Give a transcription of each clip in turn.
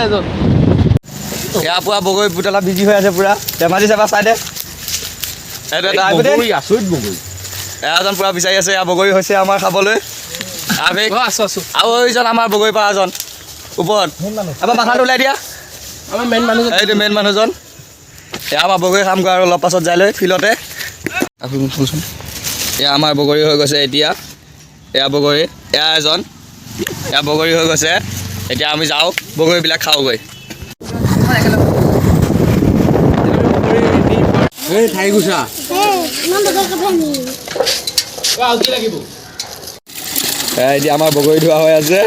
এজন এয়া পুৰা বগৰী পুতলা বিজি হৈ আছে পুৰা ধেমাজি চাবা চাই দে আচৰিত বগৰী এজন পুৰা বিচাৰি আছে এয়া বগৰী হৈছে আমাৰ খাবলৈ আছো আৰু এইজন আমাৰ বগৰী পৰা এজন ওপৰত আমাৰ মাথাটো ওলাই দিয়া আমাৰ মেইন মানুহজন এইটো মেইন মানুহজন এয়া আমাৰ বগৰী কাম কৰা আৰু অলপ পাছত যাই লৈ ফিল্ডতে এয়া আমাৰ বগৰী হৈ গৈছে এতিয়া এয়া বগৰী এয়া এজন এয়া বগৰী হৈ গৈছে এতিয়া আমি যাওঁ বগৰীবিলাক খাওঁগৈ ঠাই গুচা এতিয়া আমাৰ বগৰী ধোৱা হৈ আছে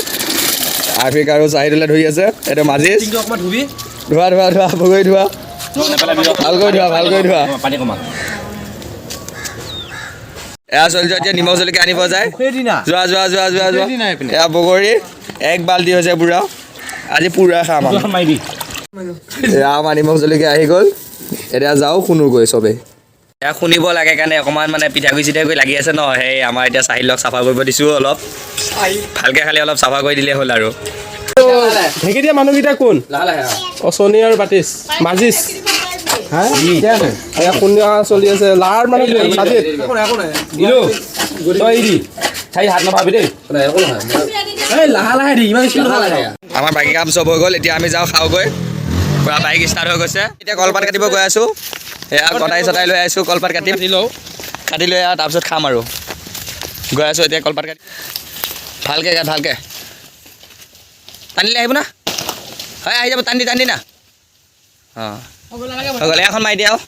আফ্ৰিক আৰু চাহিদলৈ ধৰি আছে এইটো মাজিছ ধোৱা ধোৱা ধোৱা বগৰী ধোৱা ভালকৈ ধোৱা এয়া চলিছে এতিয়া নিমখ জলকীয়া আনিব যায় যোৱা যোৱা যোৱা যোৱা যোৱা এয়া বগৰী এক বাল্টি হৈছে পুৰা আজি পুৰা খাম এয়া আমাৰ নিমখ জলকীয়া আহি গ'ল এতিয়া যাওঁ শুনোগৈ চবেই এয়া শুনিব লাগে কাৰণে অকণমান মানে পিঠাগুড়ি চিঠাগুড়ি লাগি আছে ন সেই আমাৰ এতিয়া চাহিলক চাফা কৰিব দিছোঁ অলপ ভালকৈ খালি অলপ চাফা কৰি দিলেই হ'ল আৰু ঢেঁকী দিয়া মানুহকেইটা কোন অচনি আৰু বাতিছ মাজিছ শূন্য চলি আছে লাৰ মানে হাত নাভাবি দেই লাহে লাহে দি ইমান আমাৰ বাকী কাম চব হৈ গ'ল এতিয়া আমি যাওঁ খাওঁগৈ পূৰা বাইক ষ্টাৰ্ট হৈ গৈছে এতিয়া কলপাত কাটিব গৈ আছোঁ এয়া কটাই চটাই লৈ আহিছোঁ কলপাত কাটি লৈ আৰু তাৰপিছত খাম আৰু গৈ আছোঁ এতিয়া কলপাত কাটি ভালকৈ ভালকৈ টানিলে আহিব না হয় আহি যাব টানি না অঁ হৈ গ'লে এখন মাৰি দিয়া আৰু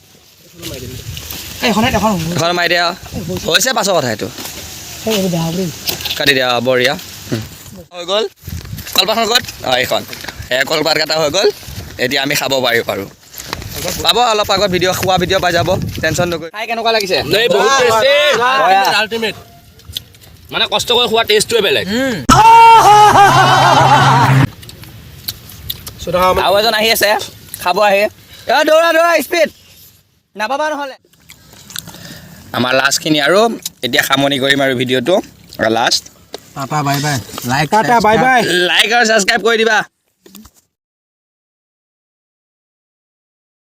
এখন মাৰি দিয়া হৈছে পাছৰ কথা এইটো কাটি দিয়া বঢ়িয়া হৈ গ'ল কলপাতখন ক'ত অঁ এইখন কলপাত কাটা হৈ গ'ল এতিয়া আমি খাব পাৰিব পাৰোঁ পাব অলপ আগত ভিডিঅ' খোৱা ভিডিঅ' পাই যাব টেনশ্যন নকৰি খাই কেনেকুৱা লাগিছে আল্টিমেট মানে কষ্ট কৰি খোৱা টেষ্টটোৱে বেলেগ আৰু এজন আহি আছে খাব আহি দৌৰা দৌৰা স্পীড নাপাবা নহ'লে আমাৰ লাষ্টখিনি আৰু এতিয়া সামৰণি কৰিম আৰু ভিডিঅ'টো লাষ্ট বাই বাই লাইক আৰু ছাবস্ক্ৰাইব কৰি দিবা